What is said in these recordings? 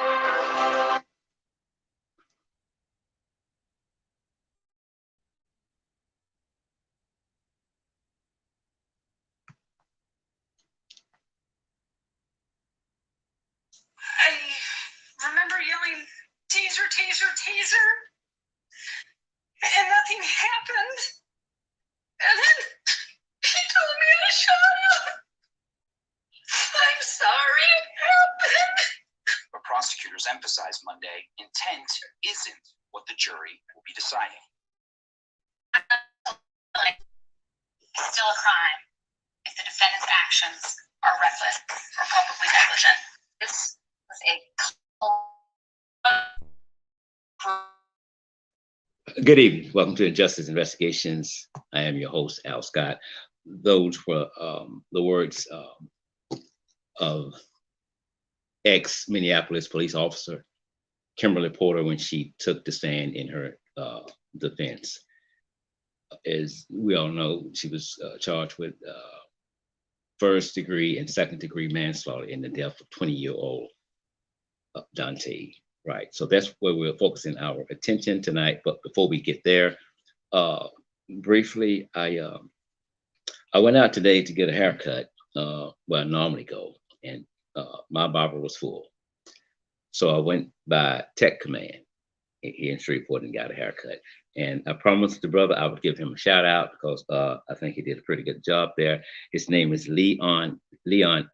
I remember yelling, "Taser, taser, taser," and nothing happened. And then he told me I shot him. I'm sorry it happened. But prosecutors emphasized Monday, intent isn't what the jury will be deciding. It's still a crime if the defendant's actions are reckless or culpably negligent. This was a Good evening. Welcome to Injustice Investigations. I am your host, Al Scott. Those were the words of ex-Minneapolis police officer Kimberly Porter when she took the stand in her defense. As we all know, she was charged with first-degree and second-degree manslaughter in the death of 20-year-old Daunte Wright. So that's where we're focusing our attention tonight. But before we get there, briefly, I went out today to get a haircut where I normally go, and my barber was full. So I went by Tech Command here in Shreveport and got a haircut. And I promised the brother I would give him a shout out because I think he did a pretty good job there. His name is Leon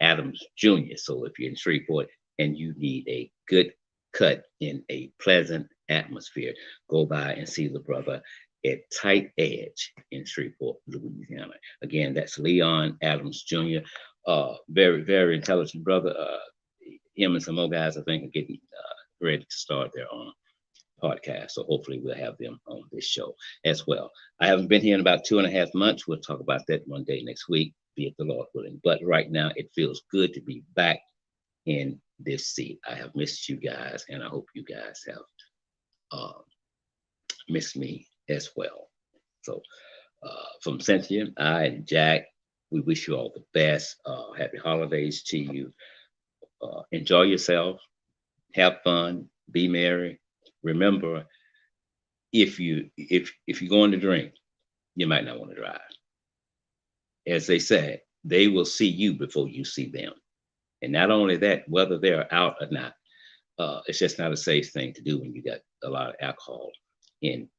Adams Jr. So if you're in Shreveport and you need a good cut in a pleasant atmosphere, go by and see the brother at Tight Edge in Shreveport, Louisiana. Again, that's Leon Adams Jr. Very, very intelligent brother. Him and some more guys, I think, are getting ready to start their own podcast. So hopefully we'll have them on this show as well. I haven't been here in about 2.5 months. We'll talk about that one day next week, be it the Lord willing. But right now, it feels good to be back in this seat. I have missed you guys, and I hope you guys have missed me as well. So from Cynthia, I and Jack, we wish you all the best. Happy holidays to you. Enjoy yourself, have fun, be merry. Remember, if you're going to drink, you might not want to drive. As they said, they will see you before you see them. And not only that, whether they're out or not, it's just not a safe thing to do when you got a lot of alcohol in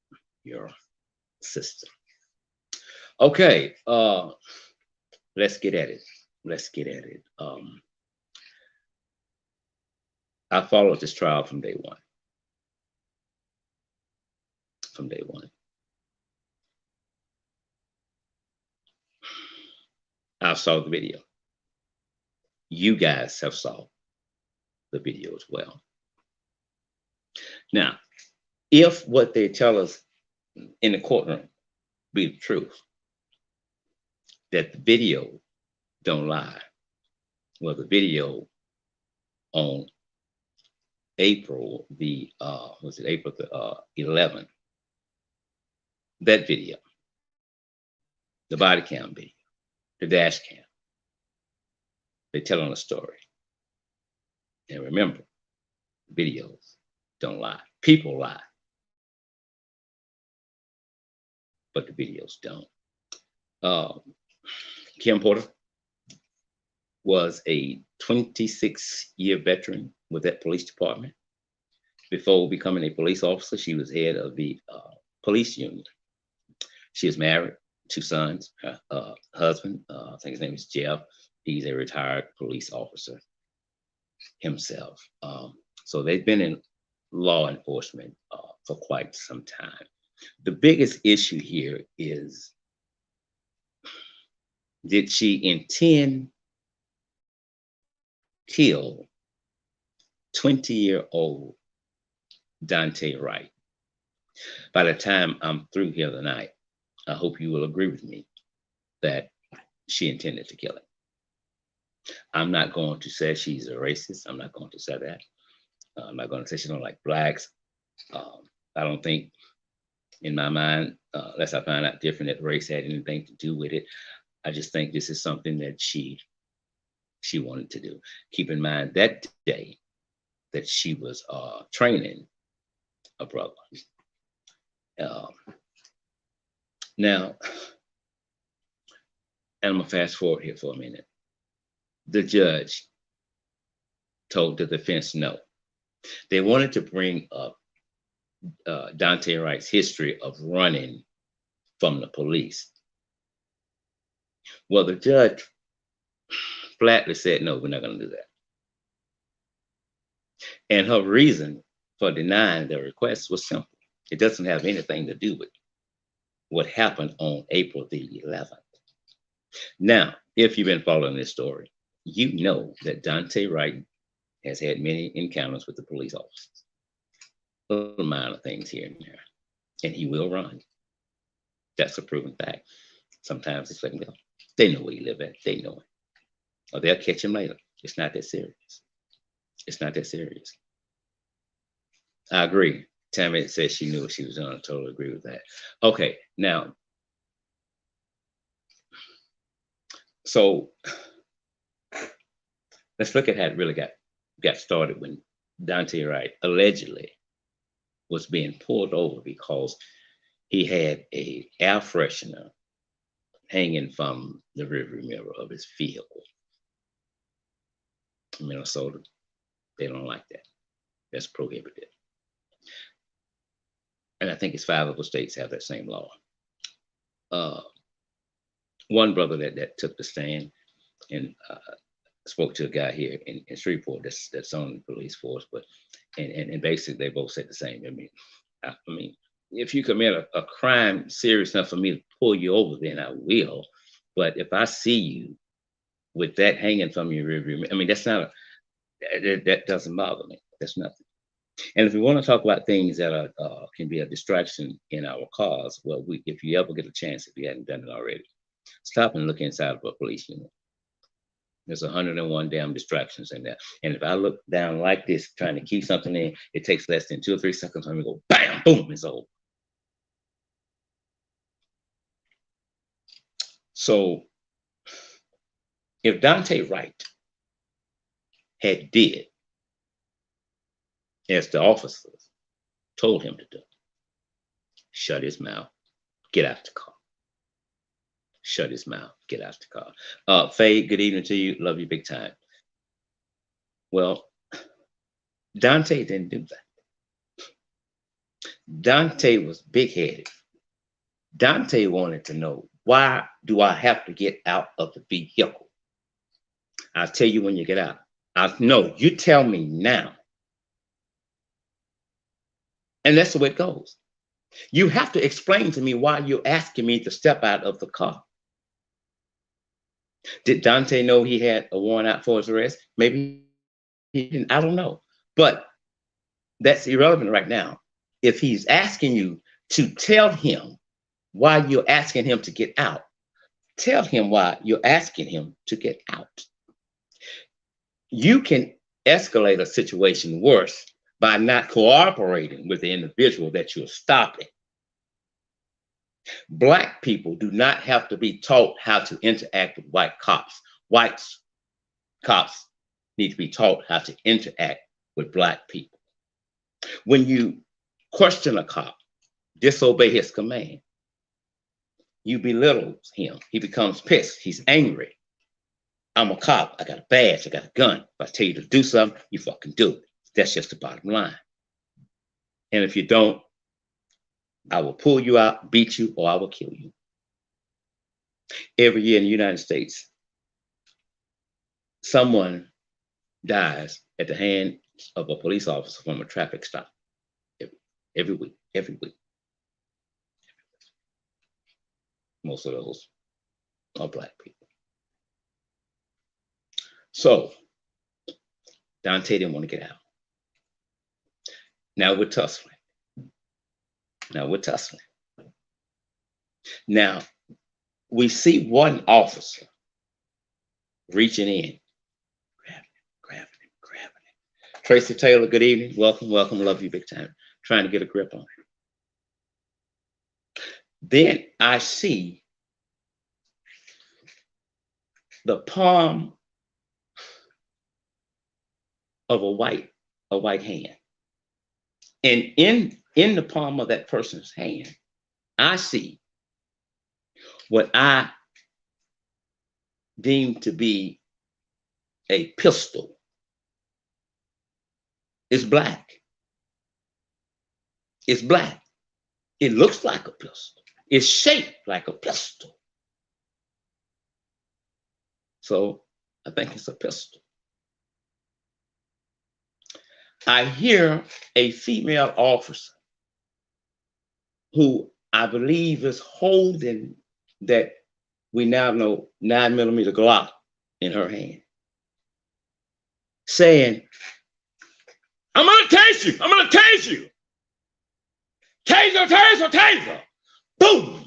your system. Okay, let's get at it. Let's get at it. I followed this trial from day one. From day one. I saw the video. You guys have saw the video as well. Now, if what they tell us in the courtroom be the truth, that the video don't lie, well, the video on April the April the 11th, that video, the body cam video, the dash cam, they're telling a story. And remember, videos don't lie. People lie, but the videos don't. Kim Porter was a 26-year veteran with that police department. Before becoming a police officer, she was head of the police union. She is married, 2 sons. Her husband, I think his name is Jeff. He's a retired police officer himself. So they've been in law enforcement for quite some time. The biggest issue here is, did she intend to kill 20-year-old Daunte Wright? By the time I'm through here tonight, I hope you will agree with me that she intended to kill him. I'm not going to say she's a racist. I'm not going to say that. I'm not going to say she don't like blacks. I don't think, in my mind, unless I find out different, that race had anything to do with it. I just think this is something that she wanted to do. Keep in mind that day, that she was training a brother. Now, and I'm gonna fast forward here for a minute. The judge told the defense no. They wanted to bring up Daunte Wright's history of running from the police. Well, the judge flatly said, no, we're not going to do that. And her reason for denying the request was simple. It doesn't have anything to do with what happened on April the 11th. Now, if you've been following this story, you know that Daunte Wright has had many encounters with the police officers. Little minor things here and there. And he will run. That's a proven fact. Sometimes it's let him go. They know where you live at. They know it. Or they'll catch him later. It's not that serious. It's not that serious. I agree. Tammy said she knew what she was doing. I totally agree with that. Okay, now, so let's look at how it really got started when Daunte Wright allegedly was being pulled over because he had an air freshener hanging from the rearview mirror of his vehicle. In Minnesota, they don't like that. That's prohibited. And I think it's 5 other states have that same law. One brother that took the stand and spoke to a guy here in Shreveport that's on the police force, but and basically they both said the same. I mean, if you commit a crime serious enough for me to pull you over, then I will. But if I see you with that hanging from your rearview, I mean, that's not that doesn't bother me. That's nothing. And if we want to talk about things that are can be a distraction in our cars, well, if you ever get a chance, if you hadn't done it already, stop and look inside of a police unit. There's 101 damn distractions in there. And if I look down like this, trying to keep something in, it takes less than 2 or 3 seconds for me to go, bam, boom, it's over. So if Daunte Wright had did as the officers told him to do, shut his mouth, get out the car. Shut his mouth, get out the car. Faye, good evening to you. Love you big time. Well, Daunte didn't do that. Daunte was big-headed. Daunte wanted to know, why do I have to get out of the vehicle? I'll tell you when you get out. No, you tell me now. And that's the way it goes. You have to explain to me why you're asking me to step out of the car. Did Daunte know he had a warrant out for his arrest? Maybe he didn't. I don't know. But that's irrelevant right now. If he's asking you to tell him why you're asking him to get out, tell him why you're asking him to get out. You can escalate a situation worse by not cooperating with the individual that you're stopping. Black people do not have to be taught how to interact with white cops. White cops need to be taught how to interact with Black people. When you question a cop, disobey his command, you belittle him. He becomes pissed. He's angry. I'm a cop. I got a badge. I got a gun. If I tell you to do something, you fucking do it. That's just the bottom line. And if you don't, I will pull you out, beat you, or I will kill you. Every year in the United States, someone dies at the hands of a police officer from a traffic stop. Every week. Most of those are Black people. So Daunte didn't want to get out. Now we're tussling. Now we see one officer reaching in, grabbing him. Tracy Taylor, good evening. Welcome. Love you big time. Trying to get a grip on him. Then I see the palm of a white a white hand. And in the palm of that person's hand, I see what I deem to be a pistol. It's black. It's black. It looks like a pistol. It's shaped like a pistol. So I think it's a pistol. I hear a female officer who I believe is holding that we now know 9mm Glock in her hand, saying, I'm gonna tase you, I'm gonna tase you. Taser, taser, taser. Boom.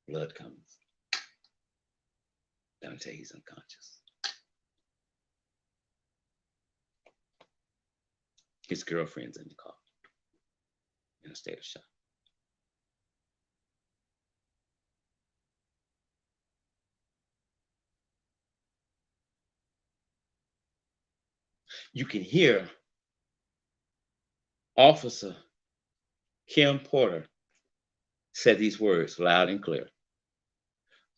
Blood comes. Daunte, he's unconscious. His girlfriend's in the car in a state of shock. You can hear Officer Kim Porter said these words loud and clear.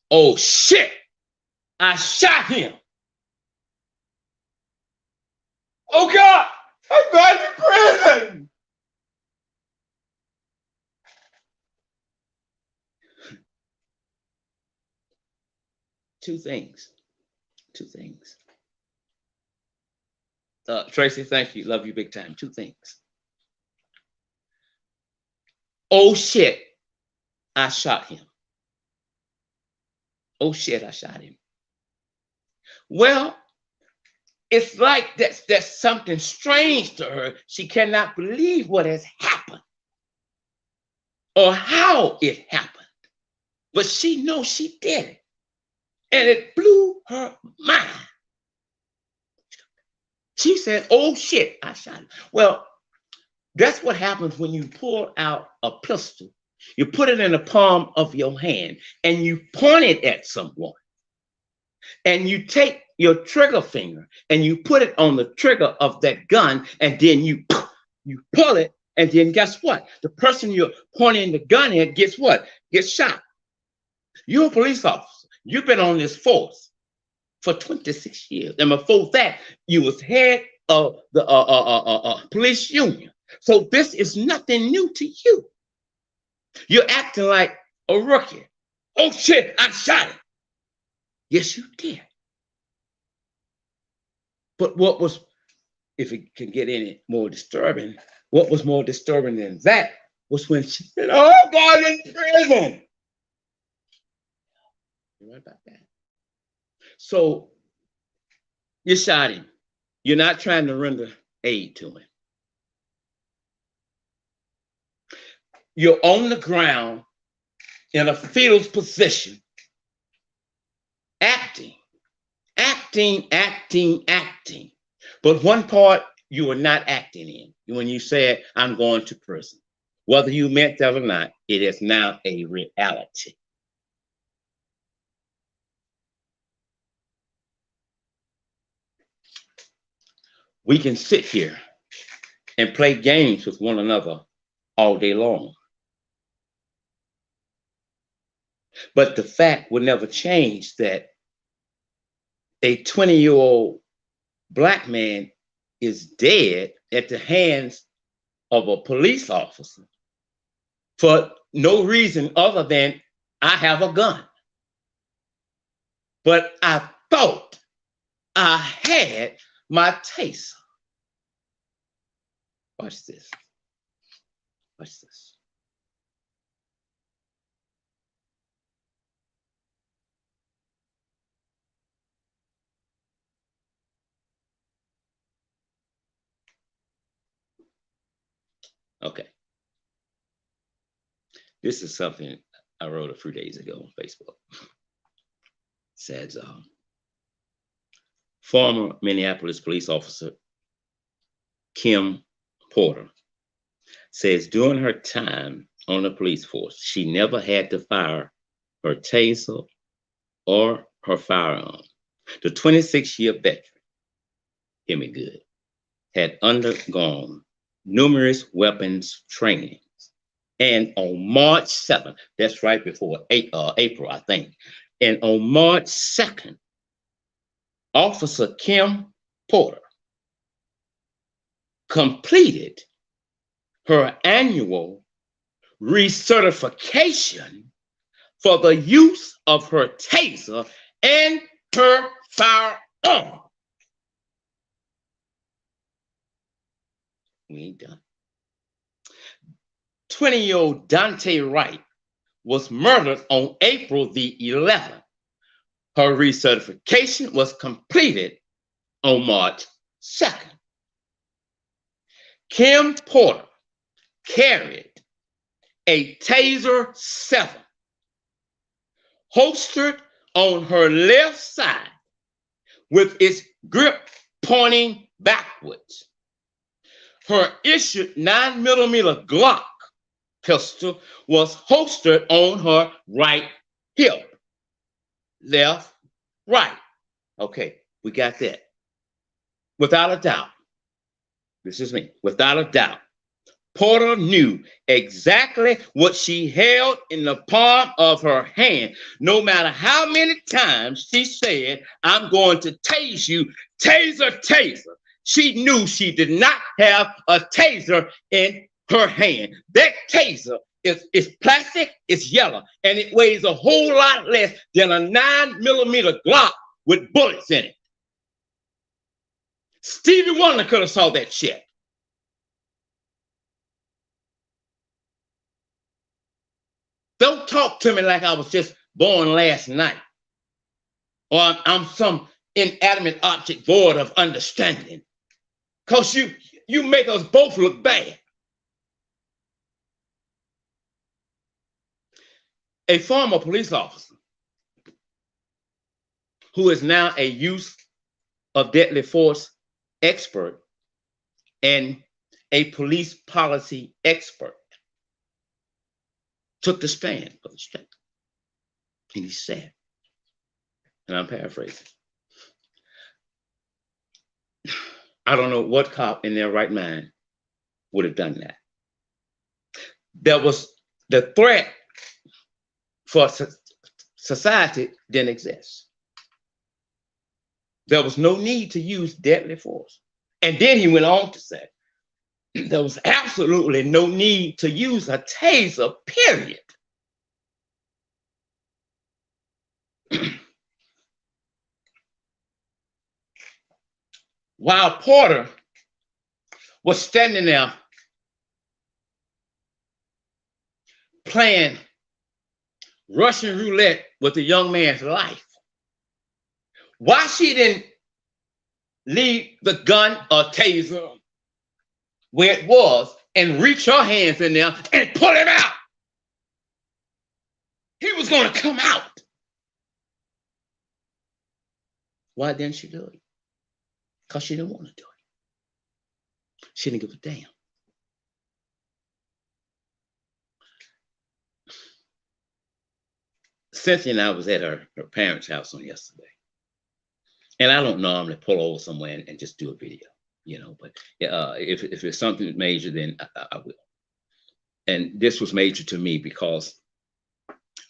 Oh shit, I shot him. Oh God, I'm going to prison. Two things. Tracy, thank you. Love you big time. Two things. Oh shit, I shot him. Oh shit, I shot him. Well, it's like that's something strange to her. She cannot believe what has happened or how it happened. But she knows she did it. And it blew her mind. She said, oh shit, I shot him. Well, that's what happens when you pull out a pistol. You put it in the palm of your hand and you point it at someone. And you take your trigger finger and you put it on the trigger of that gun, and then you pull it, and then guess what? The person you're pointing the gun at gets what? Gets shot. You're a police officer. You've been on this force for 26 years. And before that, you was head of the police union. So this is nothing new to you. You're acting like a rookie. Oh shit, I shot him. Yes, you did. But what was, if it can get any more disturbing, what was more disturbing than that was when she said, oh God, in prison. You right about that. So you shot him. You're not trying to render aid to him. You're on the ground in a fetal position, acting. But one part you were not acting in when you said, I'm going to prison. Whether you meant that or not, it is now a reality. We can sit here and play games with one another all day long. But the fact will never change that a 20-year-old Black man is dead at the hands of a police officer for no reason other than I have a gun. But I thought I had my taser. Watch this. Watch this. Okay. This is something I wrote a few days ago on Facebook. It says, former Minneapolis police officer Kim Porter says during her time on the police force, she never had to fire her taser, or her firearm. The 26-year veteran, hear me good, had undergone numerous weapons trainings. And on March 7th, that's right before April, I think. And on March 2nd, Officer Kim Porter completed her annual recertification for the use of her taser and her firearm. We ain't done. 20-year-old Daunte Wright was murdered on April the 11th. Her recertification was completed on March 2nd. Kim Porter carried a Taser 7 holstered on her left side with its grip pointing backwards. Her issued 9mm Glock pistol was holstered on her right hip. Left, right. Okay, we got that. Without a doubt, this is me, without a doubt, Porter knew exactly what she held in the palm of her hand, no matter how many times she said, "I'm going to tase you, taser, taser." She knew she did not have a taser in her hand. That taser is plastic, it's yellow, and it weighs a whole lot less than a 9mm Glock with bullets in it. Stevie Wonder could have saw that shit. Don't talk to me like I was just born last night, or I'm some inanimate object void of understanding, because you make us both look bad. A former police officer who is now a use of deadly force expert and a police policy expert took the stand for the state. And he said, and I'm paraphrasing, I don't know what cop in their right mind would have done that. There was the threat for society didn't exist. There was no need to use deadly force. And then he went on to say, there was absolutely no need to use a taser, period. While Porter was standing there playing Russian roulette with the young man's life, why she didn't leave the gun or taser where it was and reach her hands in there and pull him out? He was going to come out. Why didn't she do it? Because she didn't want to do it. She didn't give a damn. Cynthia and I was at her parents' house on yesterday. And I don't normally pull over somewhere and just do a video, you know, but if it's something major, then I will. And this was major to me because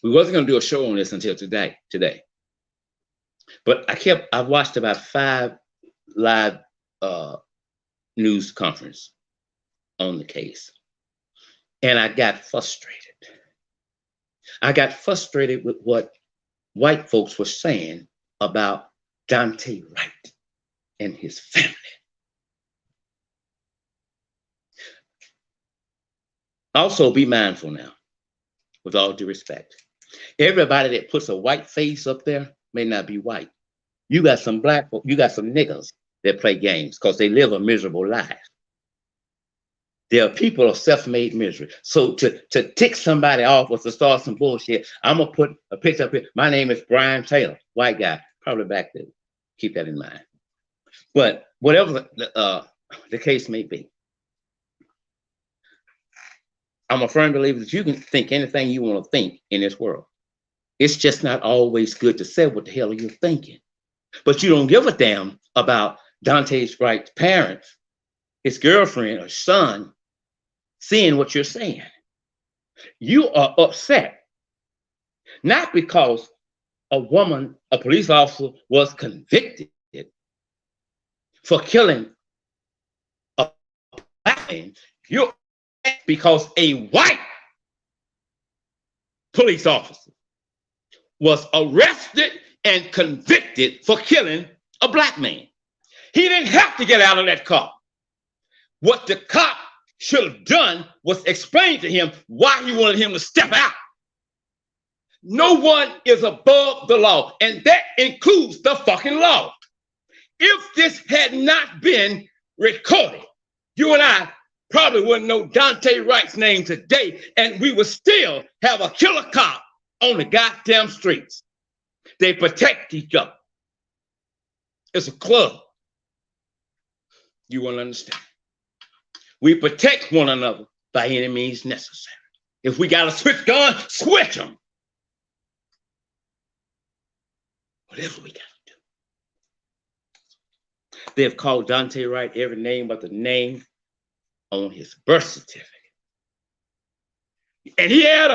we wasn't going to do a show on this until today. But I watched about 5 live news conference on the case. And I got frustrated. I got frustrated with what white folks were saying about Daunte Wright and his family. Also, be mindful now, with all due respect. Everybody that puts a white face up there may not be white. You got some black folk, you got some niggas that play games because they live a miserable life. There are people of self-made misery. So to tick somebody off or to start some bullshit, I'm gonna put a picture up here. My name is Brian Taylor, white guy, probably back there. Keep that in mind. But whatever the case may be, I'm a firm believer that you can think anything you want to think in this world. It's just not always good to say what the hell are you thinking. But you don't give a damn about Daunte Wright's parents, his girlfriend or son, seeing what you're saying. You are upset, not because a woman, a police officer, was convicted for killing a black man. You're upset because a white police officer was arrested and convicted for killing a black man. He didn't have to get out of that car. What the cop should have done was explain to him why he wanted him to step out. No one is above the law, and that includes the fucking law. If this had not been recorded, you and I probably wouldn't know Daunte Wright's name today, and we would still have a killer cop on the goddamn streets. They protect each other. It's a club. You won't understand. We protect one another by any means necessary. If we got to switch guns, switch them. Whatever we got to do. They have called Daunte Wright every name but the name on his birth certificate. And he had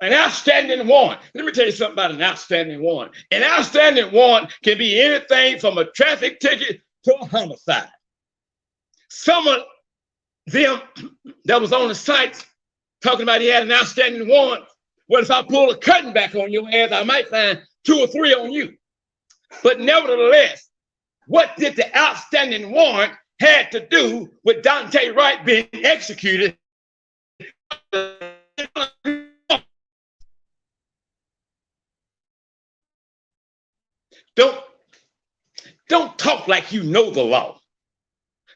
an outstanding warrant. Let me tell you something about an outstanding warrant. An outstanding warrant can be anything from a traffic ticket to a homicide. Some of them that was on the site talking about he had an outstanding warrant. Well, if I pull a curtain back on your ass, I might find 2 or 3 on you. But nevertheless, what did the outstanding warrant had to do with Daunte Wright being executed? Don't talk like you know the law.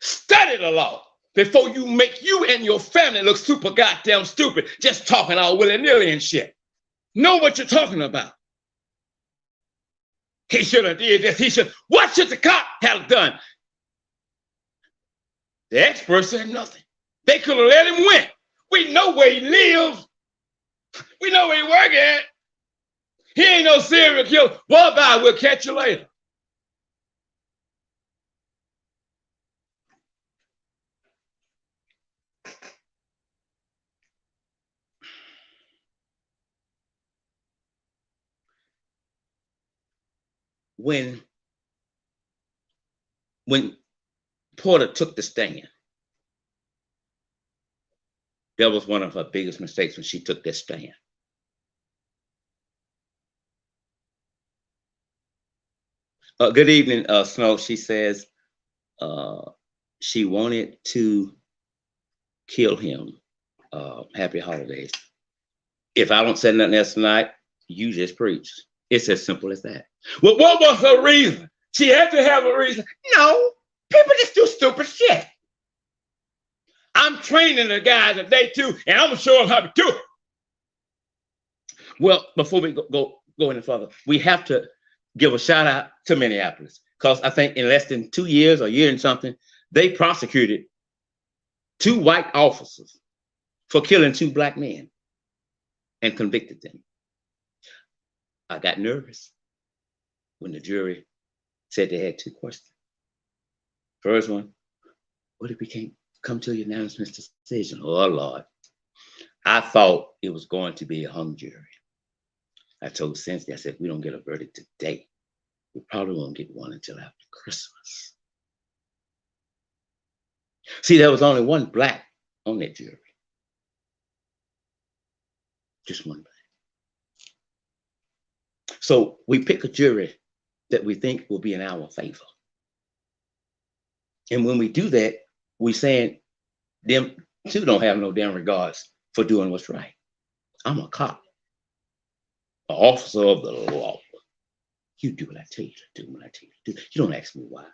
Study the law before you make you and your family look super goddamn stupid, just talking all willy-nilly and shit. Know what you're talking about. He should have did this. He should. What should the cop have done? The experts said nothing. They could have let him win. We know where he lives. We know where he work at. He ain't no serial killer. Well, bye, we'll catch you later. When Porter took the stand, that was one of her biggest mistakes when she took that stand. Good evening, Snow. She says she wanted to kill him. Happy holidays. If I don't say nothing else tonight, you just preach. It's as simple as that. Well, what was her reason? She had to have a reason. No, people just do stupid shit. I'm training the guys today too, and I'm gonna show them how to do it. Well, before we go any further, we have to give a shout out to Minneapolis, because I think in less than 2 years, or a year and something, they prosecuted 2 white officers for killing 2 black men and convicted them. I got nervous when the jury said they had 2 questions. First one, what if we can't come to a unanimous decision? Oh, Lord. I thought it was going to be a hung jury. I told Cynthia, I said, if we don't get a verdict today, we probably won't get one until after Christmas. See, there was only 1 black on that jury. Just 1 black. So we pick a jury that we think will be in our favor. And when we do that, we're saying them too don't have no damn regards for doing what's right. I'm a cop, an officer of the law. You do what I tell you to do, what I tell you to do. You don't ask me why.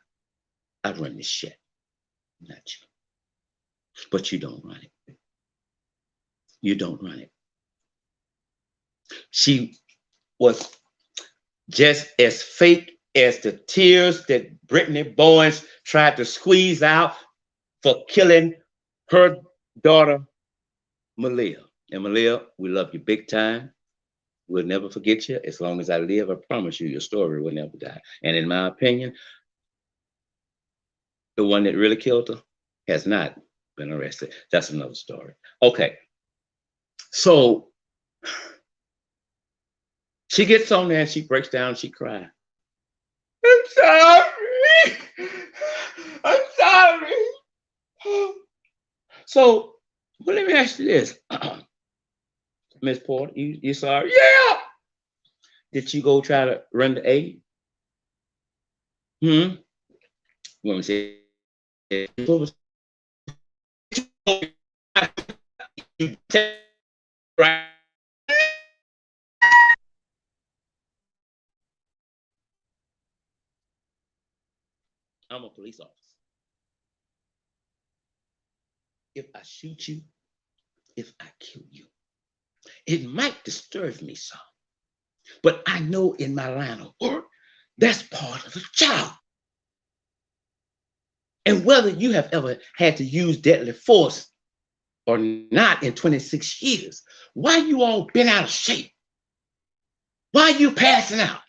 I run this shit, not you. But you don't run it. You don't run it. She was just as fake as the tears that Brittany Bowens tried to squeeze out for killing her daughter, Malia. And Malia, we love you big time. will never forget you. As long as I live, I promise you, your story will never die. And in my opinion, the one that really killed her has not been arrested. That's another story. Okay. So she gets on there and she breaks down, she cries. I'm sorry. I'm sorry. So, well, let me ask you this. Miss Porter, you sorry? Yeah. Did you go try to render aid? Hmm? Let me say, right? I'm a police officer. If I shoot you, if I kill you, it might disturb me some, but I know in my line of work, that's part of the job. And whether you have ever had to use deadly force or not in 26 years, why you all been out of shape? Why you passing out?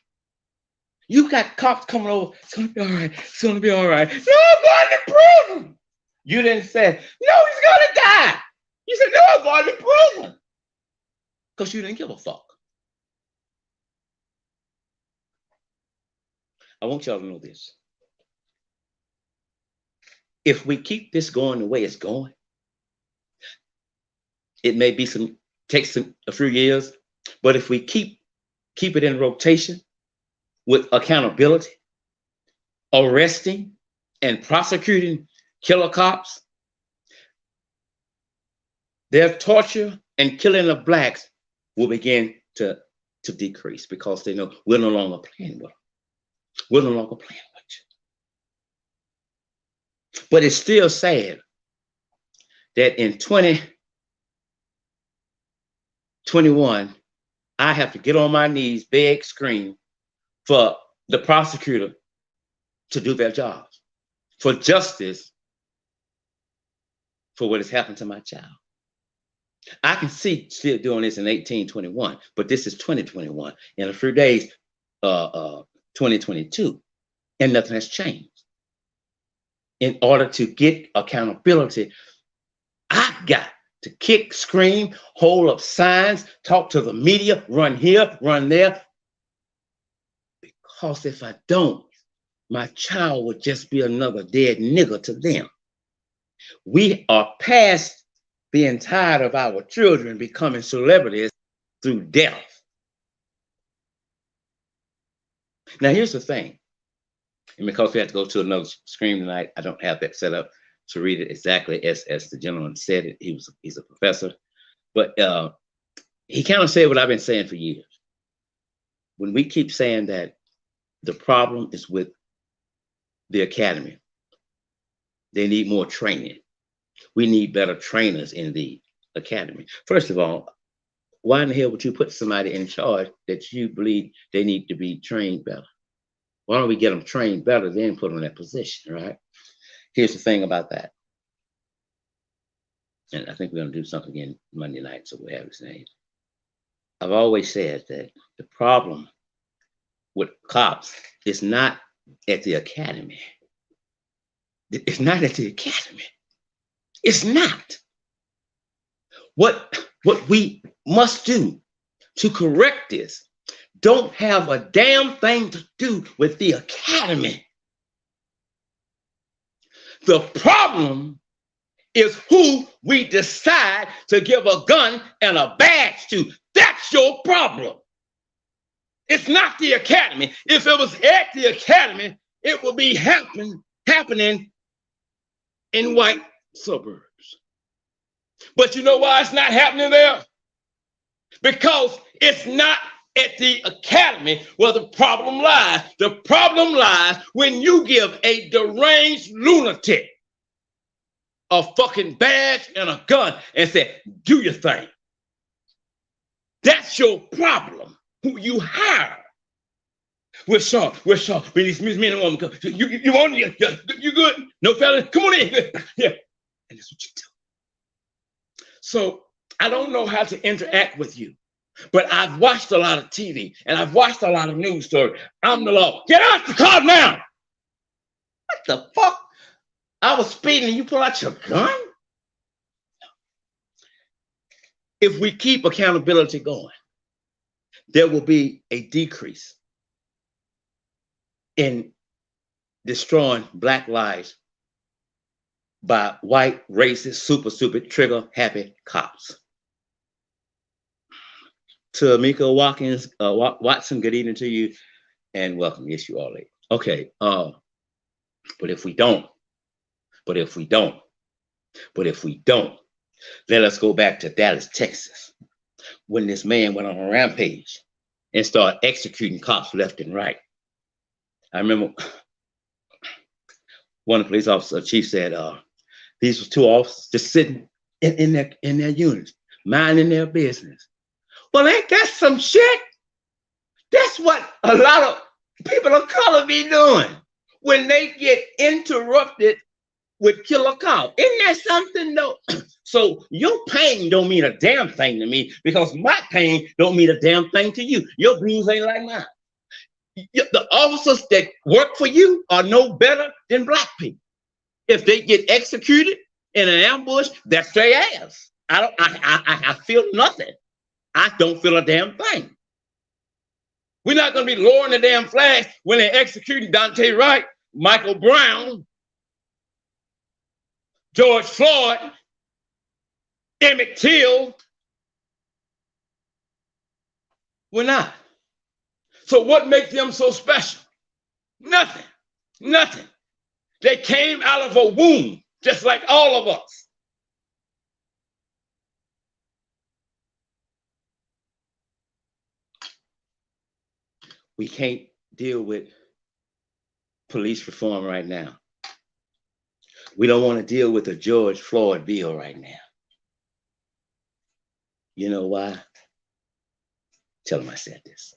You got cops coming over. It's gonna be all right. It's gonna be all right. No, I'm going to prison. You didn't say, no, he's gonna die. You said, no, I'm going to prison. Because you didn't give a fuck. I want y'all to know this. If we keep this going the way it's going, it may be take a few years, but if we keep it in rotation with accountability, arresting and prosecuting killer cops, their torture and killing of blacks will begin to decrease because they know we're no longer playing with them. We're no longer playing with you. But it's still sad that in 2021, I have to get on my knees, beg, scream for the prosecutor to do their jobs, for justice for what has happened to my child. I can see still doing this in 1821, but this is 2021. In a few days, 2022, and nothing has changed. In order to get accountability, I got to kick, scream, hold up signs, talk to the media, run here, run there. Because if I don't, my child would just be another dead nigger to them. We are past being tired of our children becoming celebrities through death. Now, here's the thing. And because we have to go to another screen tonight, I don't have that set up to read it exactly as the gentleman said it. He's a professor. But he kind of said what I've been saying for years. When we keep saying that the problem is with the academy, they need more training. We need better trainers in the academy. First of all, why in the hell would you put somebody in charge that you believe they need to be trained better? Why don't we get them trained better, then put them in that position, right? Here's the thing about that. And I think we're going to do something again Monday night, so we'll have his name. I've always said that the problem with cops is not at the academy. It's not at the academy. It's not. What we must do to correct this don't have a damn thing to do with the academy. The problem is who we decide to give a gun and a badge to. That's your problem. It's not the academy. If it was at the academy, it would be happening in white suburbs. But you know why it's not happening there? Because it's not at the academy where the problem lies. The problem lies when you give a deranged lunatic a fucking badge and a gun and say, do your thing. That's your problem. Who you hire. We're sorry. We need men and women. You want you good? No fella? Come on in. Yeah. And that's what you do. So I don't know how to interact with you But I've watched a lot of TV and I've watched a lot of news stories. I'm the law. Get out the car now. What the fuck? I was speeding and you pull out your gun? If we keep accountability going, there will be a decrease in destroying Black lives by white, racist, super stupid, trigger happy cops. To Amika Watkins, Watson, good evening to you and welcome. Yes, you are late. Okay. But if we don't, let us go back to Dallas, Texas, when this man went on a rampage and started executing cops left and right. I remember one of the police officers, chief said, these were two officers just sitting in their units, minding their business. Well, ain't that some shit? That's what a lot of people of color be doing when they get interrupted with killer cops. Isn't that something though? So your pain don't mean a damn thing to me because my pain don't mean a damn thing to you. Your bruise ain't like mine. The officers that work for you are no better than Black people. If they get executed in an ambush, that's their ass. I feel nothing. I don't feel a damn thing. We're not going to be lowering the damn flag when they're executing Daunte Wright, Michael Brown, George Floyd, Emmett Till. We're not. So what makes them so special? Nothing. Nothing. They came out of a womb, just like all of us. We can't deal with police reform right now. We don't want to deal with the George Floyd bill right now. You know why? Tell them I said this.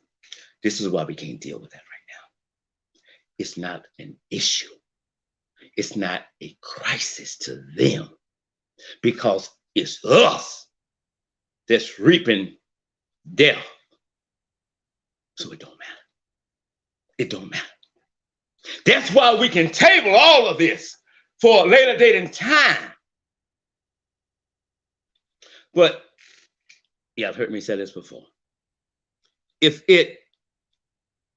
This is why we can't deal with that right now. It's not an issue. It's not a crisis to them because it's us that's reaping death. So it don't matter. It don't matter. That's why we can table all of this for a later date and time. But yeah, I've heard me say this before. If it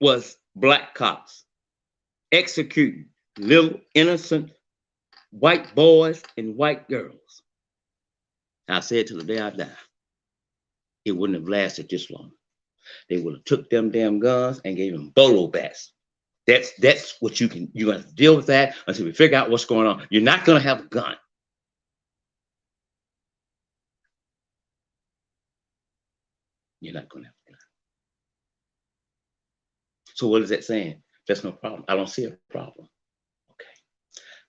was Black cops executing little innocent white boys and white girls, I said till the day I die, it wouldn't have lasted this long. They would have took them damn guns and gave them bolo bats. That's what you're gonna have to deal with that until we figure out what's going on. You're not gonna have a gun. You're not gonna have a gun. So what is that saying? There's no problem. I don't see a problem. Okay.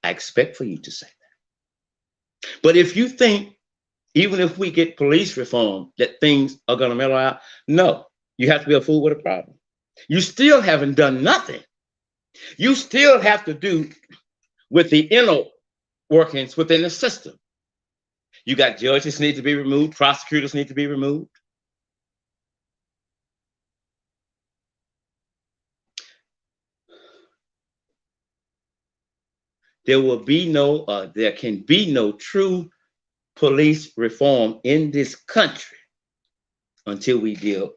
I expect for you to say that. But if you think, even if we get police reform, that things are gonna mellow out, no, you have to be a fool with a problem. You still haven't done nothing. You still have to do with the inner workings within the system. You got judges need to be removed, prosecutors need to be removed. There can be no true police reform in this country until we deal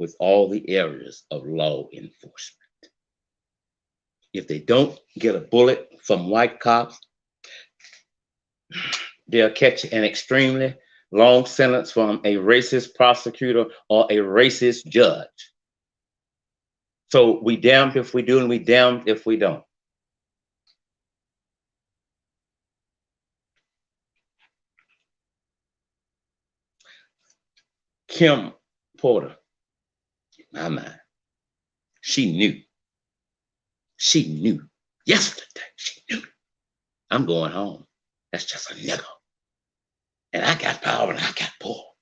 with all the areas of law enforcement. If they don't get a bullet from white cops, they'll catch an extremely long sentence from a racist prosecutor or a racist judge. So we damned if we do and we damned if we don't. Kim Porter, in my mind, she knew yesterday, she knew I'm going home. That's just a nigga. And I got power and I got pull.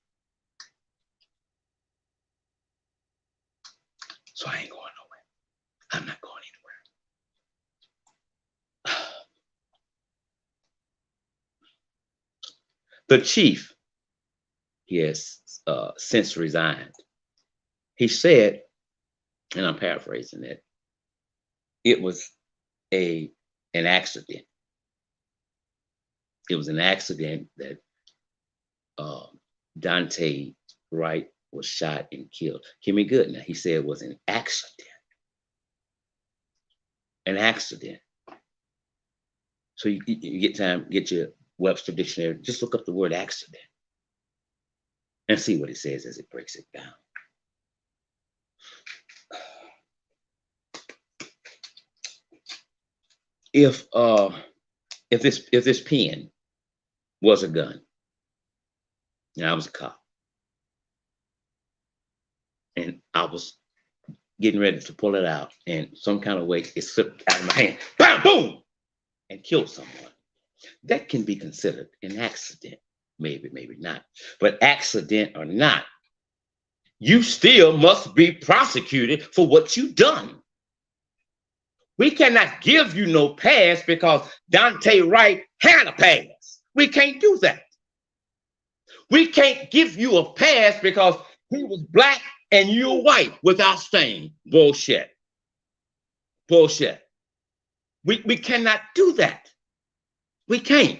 So I ain't going nowhere. I'm not going anywhere. The chief, yes, since resigned. He said, and I'm paraphrasing it, it was an accident. It was an accident that Daunte Wright was shot and killed. Hear me good now. He said it was an accident. An accident. So you get time, get your Webster dictionary, just look up the word accident and see what it says as it breaks it down. If this pen was a gun, and I was a cop, and I was getting ready to pull it out, and some kind of way it slipped out of my hand, bam, boom, and killed someone, that can be considered an accident. Maybe, maybe not. But accident or not, you still must be prosecuted for what you've done. We cannot give you no pass because Daunte Wright had a pass. We can't do that. We can't give you a pass because he was black and you're white without stain. Bullshit. Bullshit. We cannot do that. We can't.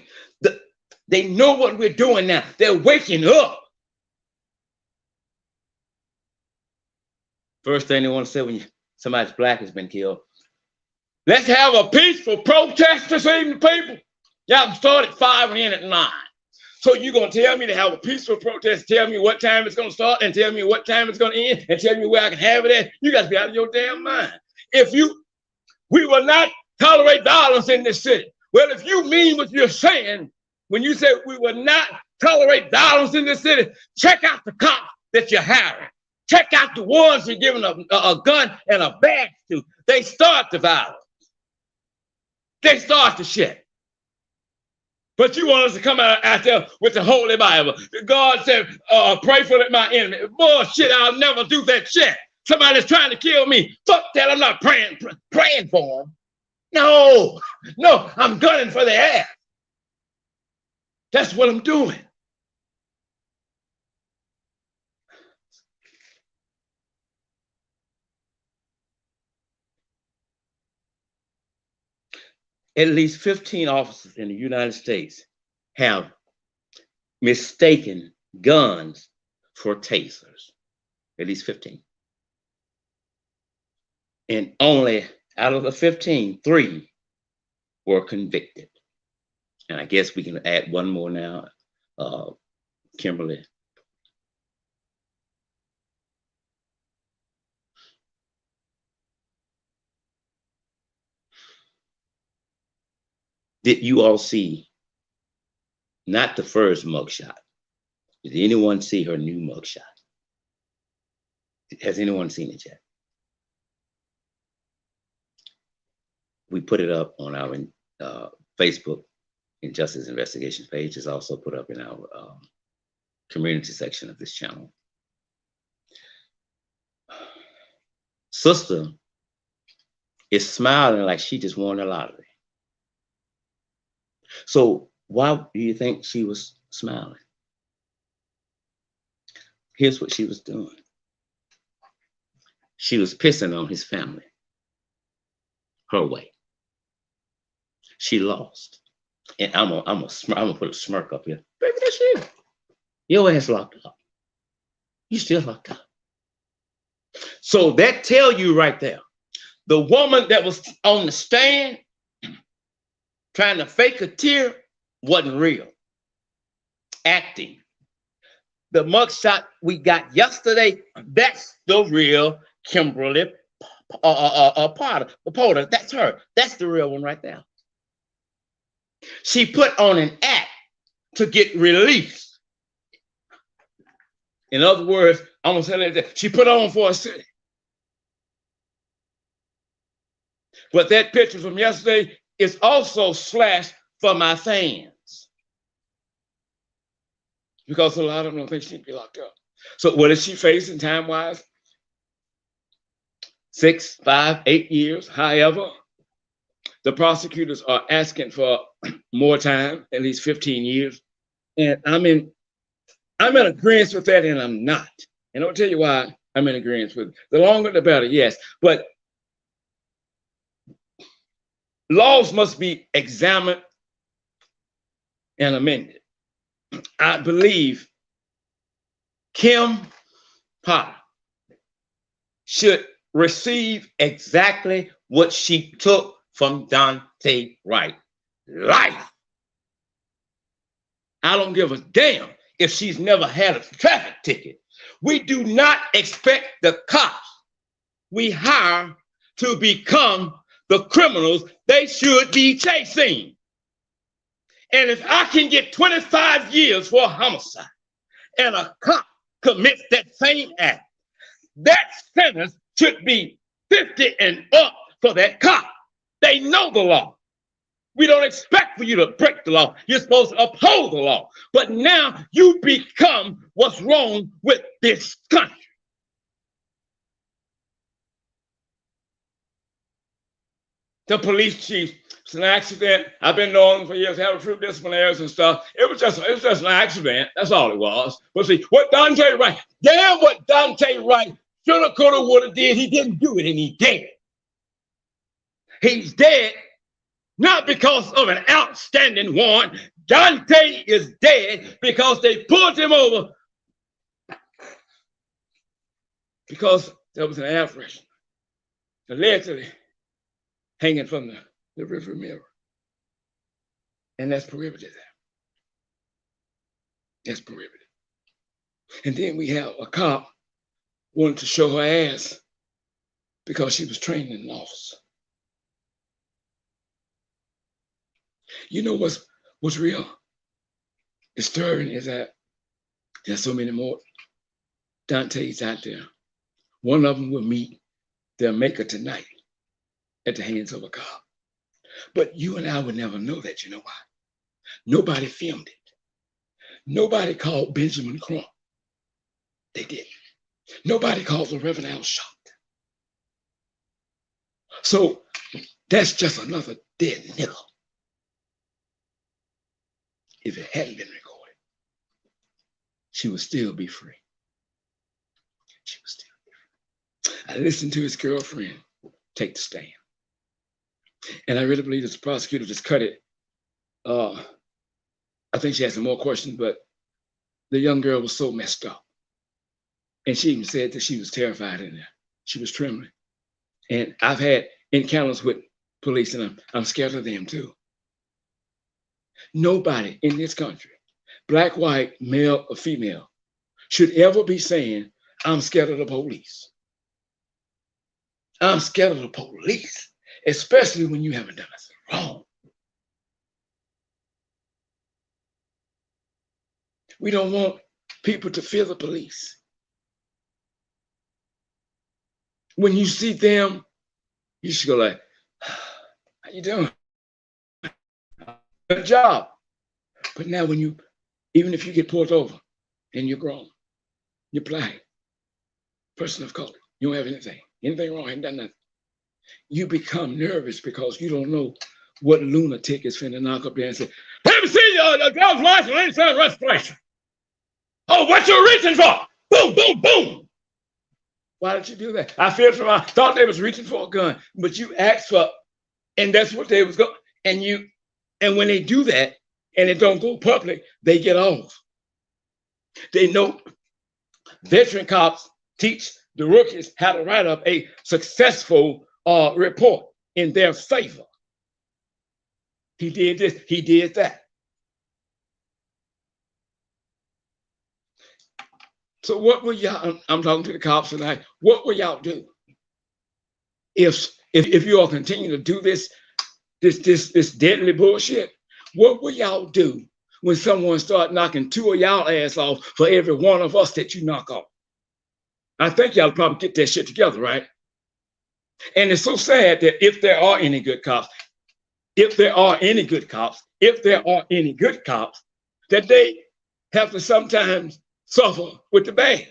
They know what we're doing now. They're waking up. First thing they want to say when somebody's black has been killed, let's have a peaceful protest this evening, people. Y'all can start at 5 and end at 9. So you're going to tell me to have a peaceful protest, tell me what time it's going to start, and tell me what time it's going to end, and tell me where I can have it at? You got to be out of your damn mind. We will not tolerate violence in this city. Well, if you mean what you're saying, when you say we will not tolerate violence in this city, check out the cops that you're hiring. Check out the ones you're giving a gun and a badge to. They start the violence. They start the shit. But you want us to come out there with the Holy Bible. God said, pray for my enemy. Bullshit, I'll never do that shit. Somebody's trying to kill me. Fuck that, I'm not praying for them. No, I'm gunning for their ass. That's what I'm doing. At least 15 officers in the United States have mistaken guns for tasers. At least 15. And only out of the 15, 3 were convicted. And I guess we can add one more now, Kimberly. Did you all see, not the first mugshot? Did anyone see her new mugshot? Has anyone seen it yet? We put it up on our Facebook Injustice Investigations page. It's also put up in our community section of this channel. Sister is smiling like she just won the lottery. So why do you think she was smiling? Here's what she was doing. She was pissing on his family. Her way. She lost. And I'm gonna put a smirk up here. Baby, that's you. Your ass locked up. You still locked up. So that tell you right there, the woman that was on the stand trying to fake a tear wasn't real. Acting. The mugshot we got yesterday, that's the real Kimberly Porter. That's her. That's the real one right there. She put on an act to get released. In other words, I'm gonna say that she put on for a city. But that picture from yesterday is also slashed for my fans. Because a lot of them don't think she'd be locked up. So what is she facing time-wise? 6, 5, 8 years, however. The prosecutors are asking for more time, at least 15 years. And I mean, I'm in agreement with that, and I'm not. And I'll tell you why I'm in agreement with it. The longer, the better, yes. But laws must be examined and amended. I believe Kim Potter should receive exactly what she took from Daunte Wright. Life. I don't give a damn if she's never had a traffic ticket. We do not expect the cops we hire to become the criminals they should be chasing. And if I can get 25 years for a homicide and a cop commits that same act, that sentence should be 50 and up for that cop. They know the law. We don't expect for you to break the law. You're supposed to uphold the law. But now you become what's wrong with this country. The police chief, it's an accident. I've been knowing for years, having true disciplinaries and stuff. It was just an accident. That's all it was. But see, what Daunte Wright, damn what Daunte Wright shoulda, coulda, woulda did, he didn't do it, and he dead. He's dead, not because of an outstanding warrant. Daunte is dead because they pulled him over because there was an air freshener allegedly hanging from the river mirror. And that's prohibited. That's prohibited. And then we have a cop wanted to show her ass because she was trained in an officer. You know what's real disturbing is that there's so many more Dauntes out there. One of them will meet their maker tonight at the hands of a cop. But you and I would never know that. You know why? Nobody filmed it. Nobody called Benjamin Crump. They didn't. Nobody called the Reverend Al Shot. So that's just another dead nigga. If it hadn't been recorded, she would still be free. She would still be free. I listened to his girlfriend take the stand. And I really believe that the prosecutor just cut it. I think she had some more questions, but the young girl was so messed up. And she even said that she was terrified in there. She was trembling. And I've had encounters with police, and I'm scared of them too. Nobody in this country, black, white, male, or female, should ever be saying, I'm scared of the police. I'm scared of the police, especially when you haven't done nothing wrong. We don't want people to fear the police. When you see them, you should go like, how you doing? Good job. But now when you, even if you get pulled over and you're grown, you're black, person of color, you don't have anything wrong, ain't done nothing. You become nervous because you don't know what lunatic is finna knock up there and say, let me see your driver's license and registration. Oh, what you reaching for? Boom, boom, boom. Why did you do that? I thought they was reaching for a gun, but you asked for, and that's what they was going, and when they do that and it don't go public, they get off. They know veteran cops teach the rookies how to write up a successful report in their favor. He did this, he did that. So what will y'all, I'm talking to the cops tonight, what will y'all do if you all continue to do this deadly bullshit? What will y'all do when someone start knocking two of y'all ass off for every one of us that you knock off? I think y'all probably get that shit together, right? And it's so sad that if there are any good cops, that they have to sometimes suffer with the bad.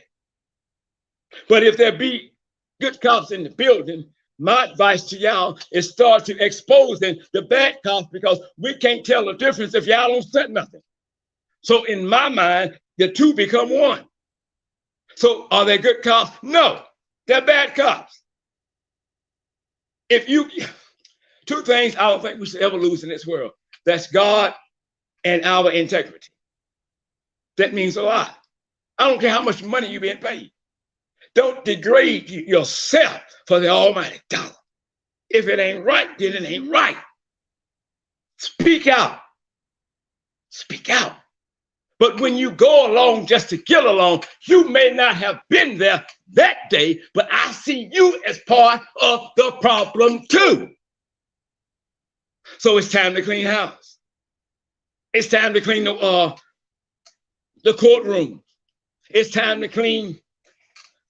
But if there be good cops in the building, my advice to y'all is start to exposing the bad cops, because we can't tell the difference if y'all don't say nothing. So in my mind, The two become one. So are they good cops? No, they're bad cops. If you, two things I don't think we should ever lose in this world. That's God and our integrity. That means a lot. I don't care how much money you're being paid. Don't degrade yourself for the almighty dollar. If it ain't right, then it ain't right. Speak out. Speak out. But when you go along just to get along, you may not have been there that day, but I see you as part of the problem too. So it's time to clean house. It's time to clean the courtroom. It's time to clean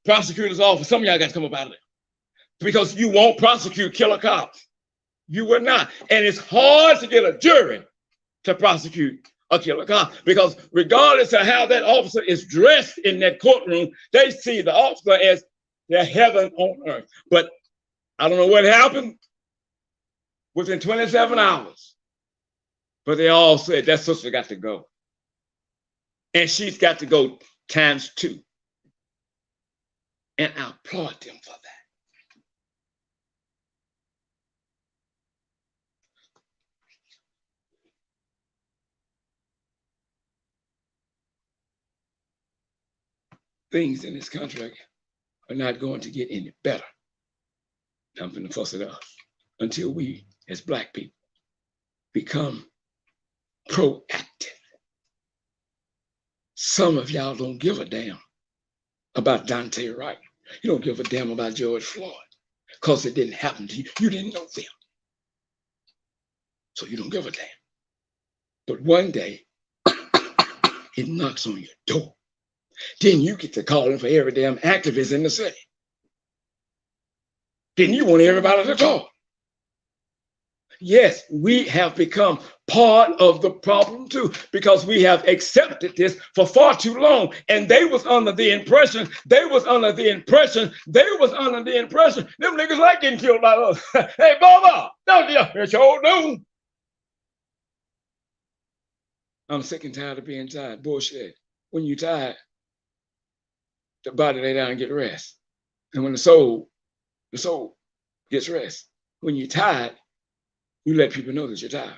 prosecutor's office. Some of y'all got to come up out of there because you won't prosecute killer cops. You will not. And it's hard to get a jury to prosecute a killer cop because regardless of how that officer is dressed in that courtroom, they see the officer as their heaven on earth. But I don't know what happened within 27 hours, but they all said that sister got to go. And she's got to go ×2. And I applaud them for that. Things in this country are not going to get any better. I'm going to fuss it up until we, as Black people, become proactive. Some of y'all don't give a damn about Daunte Wright. You don't give a damn about George Floyd because it didn't happen to you. You didn't know them. So you don't give a damn. But one day, it knocks on your door. Then you get to calling for every damn activist in the city. Then you want everybody to talk. Yes, we have become part of the problem too, because we have accepted this for far too long. And they was under the impression, them niggas like getting killed by us. Hey, Baba, don't you? It's your old dude. I'm sick and tired of being tired. Bullshit. When you tired, the body lay down and get rest. And when the soul gets rest. When you're tired, you let people know that you're tired.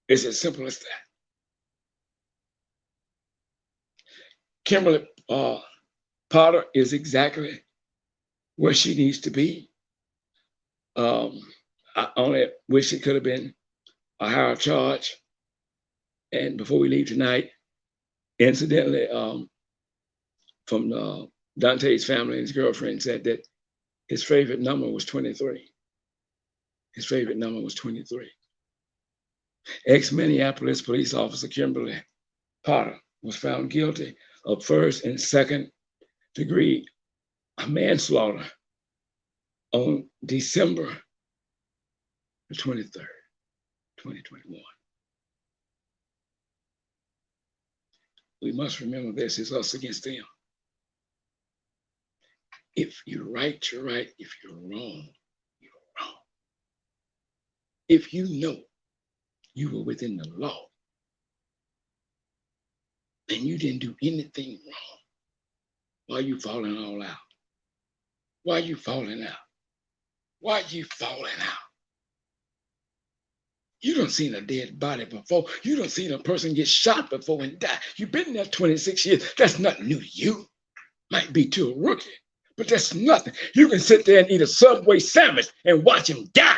It's as simple as that. Kimberly Potter is exactly where she needs to be. I only wish it could have been a higher charge. And before we leave tonight, incidentally, from Daunte's family and his girlfriend said that his favorite number was 23. His favorite number was 23. Ex-Minneapolis police officer Kimberly Potter was found guilty of first and second degree manslaughter on December the 23rd, 2021. We must remember this, it's us against them. If you're right, you're right. If you're wrong, you're wrong. If you know you were within the law and you didn't do anything wrong, why are you falling all out? Why are you falling out? Why are you falling out? You don't seen a dead body before. You don't seen a person get shot before and die. You've been there 26 years. That's nothing new to you. Might be to a rookie, but that's nothing. You can sit there and eat a Subway sandwich and watch him die.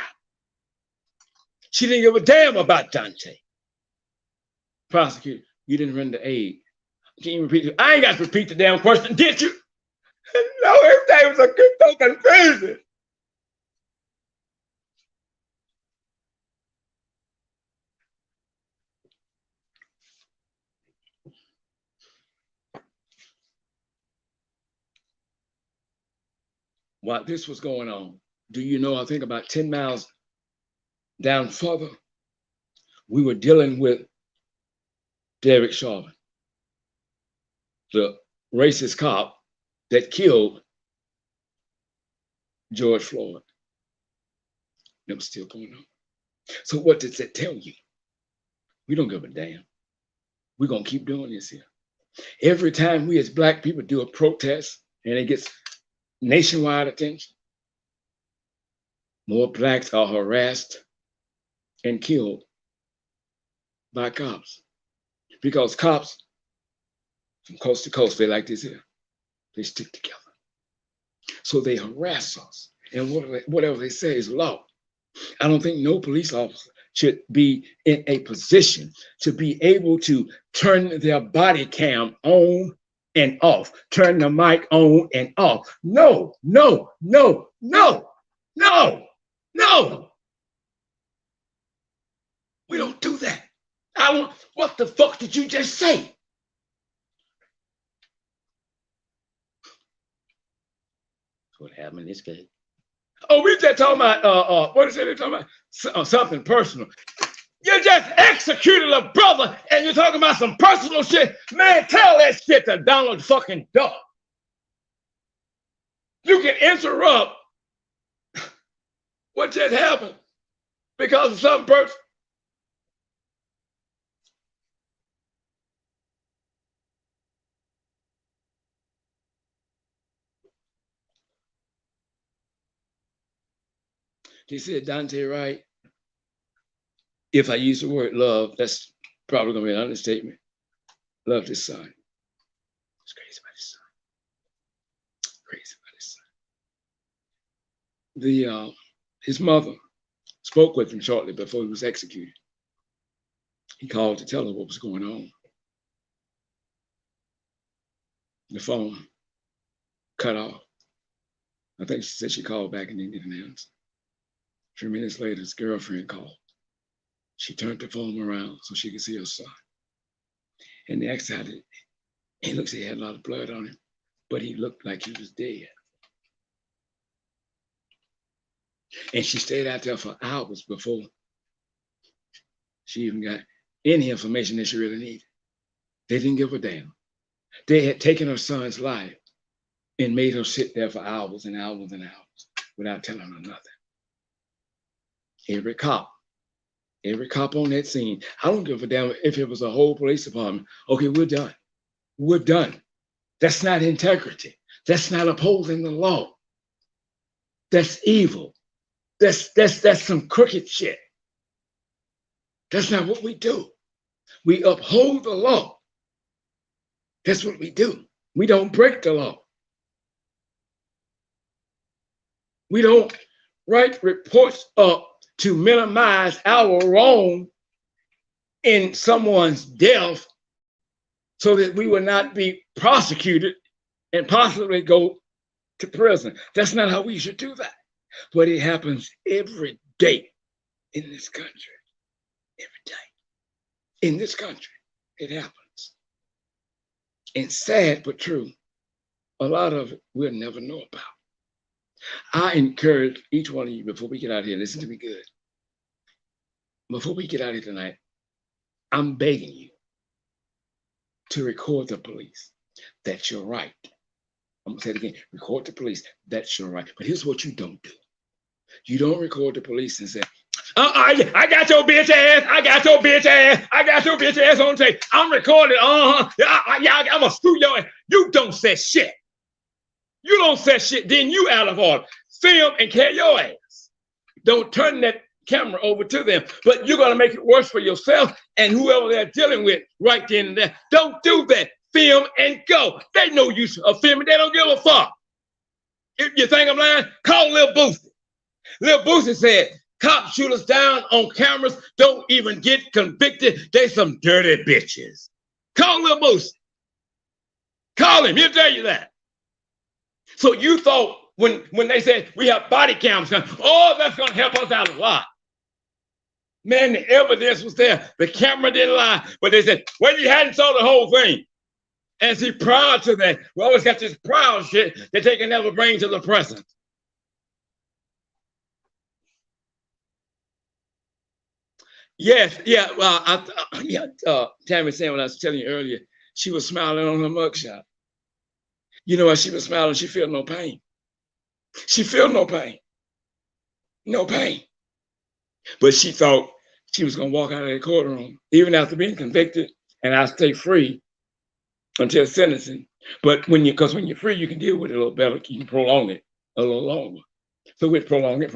She didn't give a damn about Daunte. Prosecutor, you didn't render aid. Can you repeat it? I ain't got to repeat the damn question, did you? No, everything was a good confusion. While this was going on, do you know, I think about 10 miles down further, we were dealing with Derek Chauvin, the racist cop that killed George Floyd. That was still going on. So what does that tell you? We don't give a damn. we're going to keep doing this here. Every time we as Black people do a protest and it gets nationwide attention, more Blacks are harassed and killed by cops. Because cops from coast to coast, they like this here. They stick together. So they harass us. And whatever they say is law. I don't think no police officer should be in a position to be able to turn their body cam on and off, turn the mic on and off. No, no, no, no, no, no. We don't do that. What the fuck did you just say? What happened in this case? Oh, we just talking about what is it? They're talking about something personal. You just executed a brother and you're talking about some personal shit. Man, tell that shit to Donald fucking Duck. You can interrupt what just happened because of some person. He said, Daunte Wright, if I use the word love, that's probably gonna be an understatement. Love this son. It's crazy about his son. Crazy about his son. His mother spoke with him shortly before he was executed. He called to tell her what was going on. The phone cut off. I think she said she called back and didn't get an answer. 3 minutes later, his girlfriend called. She turned the phone around so she could see her son. And they asked how he looks like he had a lot of blood on him, but he looked like he was dead. And she stayed out there for hours before she even got any information that she really needed. They didn't give a damn. They had taken her son's life and made her sit there for hours and hours and hours without telling her nothing. Every cop on that scene, I don't give a damn if it was a whole police department. Okay, we're done. We're done. That's not integrity. That's not upholding the law. That's evil. That's some crooked shit. That's not what we do. We uphold the law. That's what we do. We don't break the law. We don't write reports up to minimize our wrong in someone's death so that we will not be prosecuted and possibly go to prison. That's not how we should do that. But it happens every day in this country. Every day. In this country, it happens. And sad but true, a lot of it we'll never know about. I encourage each one of you before we get out of here, listen to me good. Before we get out of here tonight, I'm begging you to record the police. That's your right. I'm gonna say it again, record the police. That's your right. But here's what you don't do. You don't record the police and say, I got your bitch ass. I got your bitch ass. I got your bitch ass on tape. I'm recording. I'm gonna screw your ass. You don't say shit. You don't say shit, then you out of order. Film and carry your ass. Don't turn that camera over to them, but you're gonna make it worse for yourself and whoever they're dealing with right then and there. Don't do that. Film and go. They know you are filming. They don't give a fuck. If you think I'm lying, call Lil Boosie. Lil Boosie said, cops shoot us down on cameras, don't even get convicted. They some dirty bitches. Call Lil Boosie. Call him, he'll tell you that. So you thought when they said we have body cams, oh, that's gonna help us out a lot. Man, the evidence was there. The camera didn't lie, but they said, well, you hadn't saw the whole thing. And see, prior to that, we always got this proud shit that they can never bring to the present. Yes, yeah, well, Tammy saying when I was telling you earlier, she was smiling on her mugshot. You know why she was smiling? She felt no pain. She felt no pain. No pain. But she thought she was gonna walk out of the courtroom, even after being convicted and I stay free until sentencing. But because when you're free, you can deal with it a little better. You can prolong it a little longer. So we'd prolong it.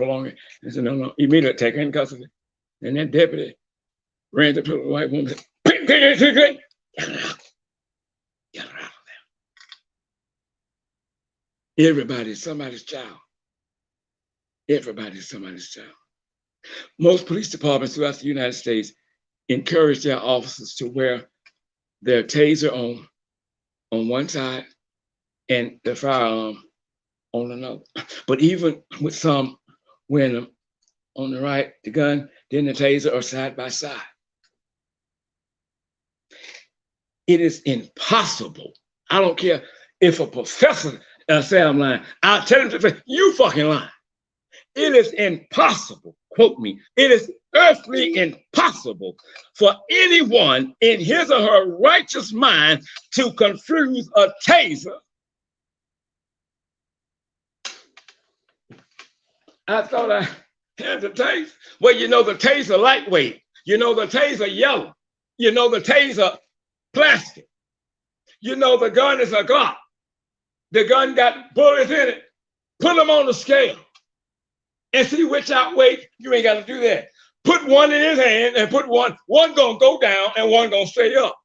And said, no, immediately take her in custody. And that deputy ran up to the white woman and said, get her out. Get her out of there. Everybody's somebody's child. Everybody's somebody's child. Most police departments throughout the United States encourage their officers to wear their taser on one side and the firearm on another. But even with some wearing them on the right, the gun, then the taser, or side by side. It is impossible. I don't care if a professor say I'm lying. I'll tell him to say, you fucking lying. It is impossible, quote me, it is earthly impossible for anyone in his or her righteous mind to confuse a taser. I thought I had the taser. Well, you know the taser lightweight. You know the taser yellow. You know the taser plastic. You know the gun is a Glock. The gun got bullets in it. Put them on the scale and see which outweighs. You ain't got to do that. Put one in his hand and put one gonna go down and one gonna stay up.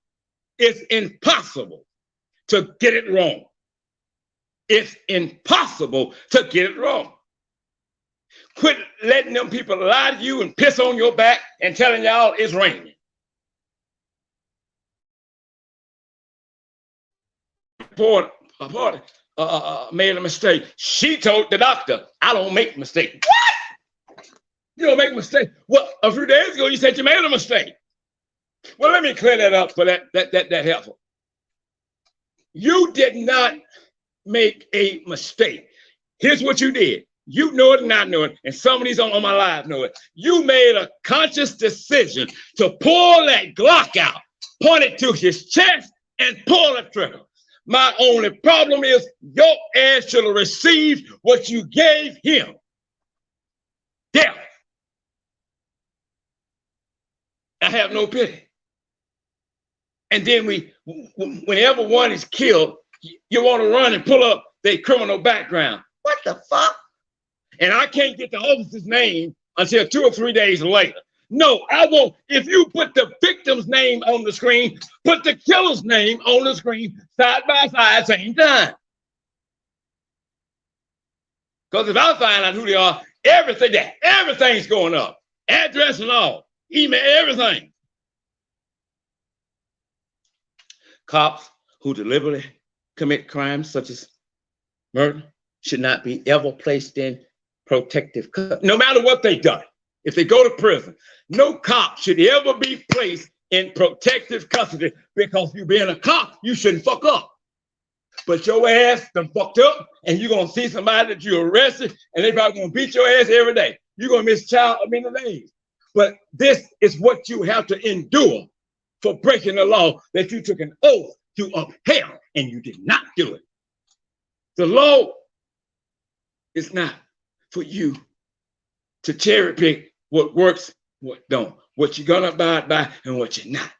It's impossible to get it wrong. It's impossible to get it wrong. Quit letting them people lie to you and piss on your back and telling y'all it's raining. A party made a mistake. She told the doctor, I don't make mistakes. What? You don't make mistakes? Well, a few days ago, you said you made a mistake. Well, let me clear that up for that helpful. You did not make a mistake. Here's what you did. You know it and I know it, and some of these on my live know it. You made a conscious decision to pull that Glock out, point it to his chest, and pull the trigger. My only problem is your ass should have received what you gave him. Death. I have no pity. And then whenever one is killed, you want to run and pull up their criminal background. What the fuck? And I can't get the officer's name until 2 or 3 days later. No, I won't. If you put the victim's name on the screen, put the killer's name on the screen side by side, same time. Because if I find out who they are, everything's going up. Address and all, email, everything. Cops who deliberately commit crimes such as murder should not be ever placed in protective custody, no matter what they've done. If they go to prison, no cop should ever be placed in protective custody, because you being a cop, you shouldn't fuck up. But your ass done fucked up, and you're gonna see somebody that you arrested, and they probably gonna beat your ass every day. You're gonna miss child a many days. But this is what you have to endure for breaking the law that you took an oath to upheld, and you did not do it. The law is not for you to cherry pick what works, what don't, what you're gonna abide by and what you're not.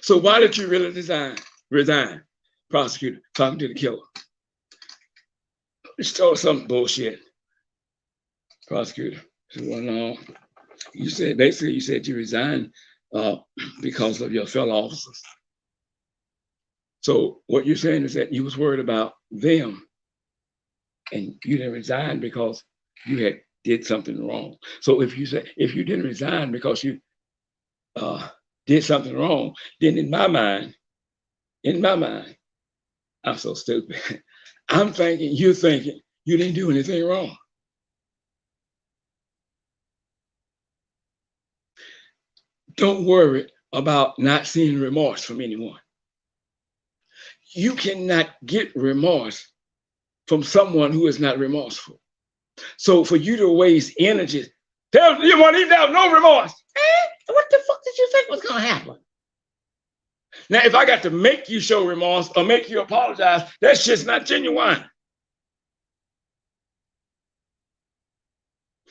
So why did you really resign, prosecutor, talking to the killer? Just told some bullshit. Prosecutor said, well, no, you said you resigned because of your fellow officers. So what you're saying is that you was worried about them, and you didn't resign because you had did something wrong. So if you didn't resign because you did something wrong, then in my mind, I'm so stupid. I'm thinking you're thinking you didn't do anything wrong. Don't worry about not seeing remorse from anyone. You cannot get remorse from someone who is not remorseful. So for you to waste energy, tell you want to even have no remorse. What the fuck did you think was gonna happen? Now, if I got to make you show remorse or make you apologize, that shit's not genuine.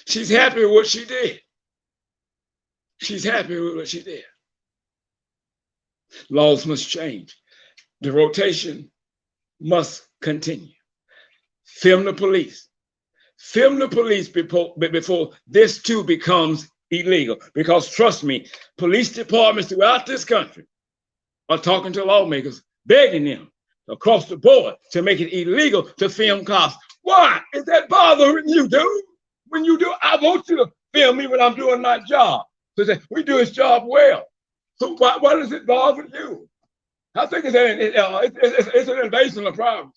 She's happy with what she did. She's happy with what she did. Laws must change. The rotation must continue. Film the police. Film the police before this too becomes illegal. Because trust me, police departments throughout this country are talking to lawmakers, begging them across the board to make it illegal to film cops. Why is that bothering you, dude? When you do, I want you to film me when I'm doing my job. So say, we do his job well. So why does it bother you? I think it's an invasion of privacy.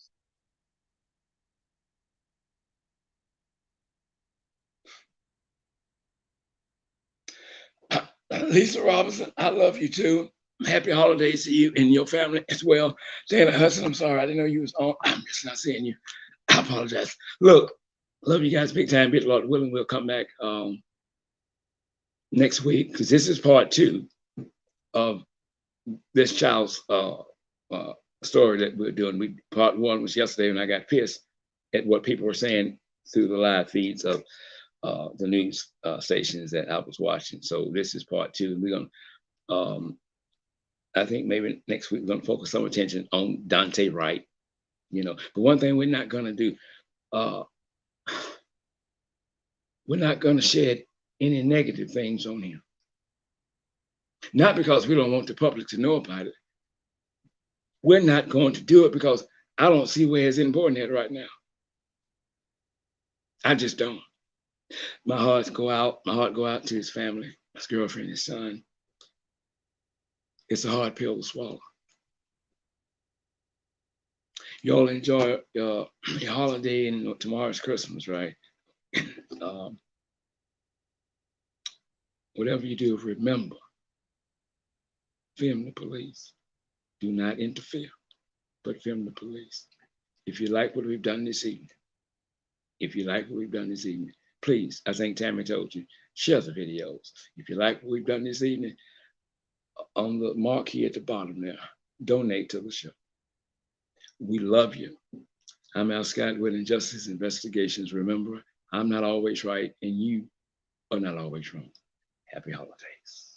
Lisa Robinson, I love you too. Happy holidays to you and your family as well. Dana Hudson, I'm sorry, I didn't know you was on. I'm just not seeing you. I apologize. Look, love you guys big time. Be the Lord willing, we'll come back next week because this is part 2 of this child's story that we're doing. Part 1 was yesterday, and I got pissed at what people were saying through the live feeds of the news stations that I was watching. So this is part 2. We're gonna, I think maybe next week we're gonna focus some attention on Daunte Wright. You know, but one thing we're not gonna do, we're not gonna shed any negative things on him. Not because we don't want the public to know about it. We're not going to do it because I don't see where it's important at right now. I just don't. My heart go out to his family, his girlfriend, his son. It's a hard pill to swallow. Y'all enjoy your holiday, and tomorrow's Christmas, right? Whatever you do, remember, film the police. Do not interfere, but film the police. If you like what we've done this evening, please, I think Tammy told you, share the videos. If you like what we've done this evening, on the marquee at the bottom there, donate to the show. We love you. I'm Al Scott with Injustice Investigations. Remember, I'm not always right, and you are not always wrong. Happy holidays.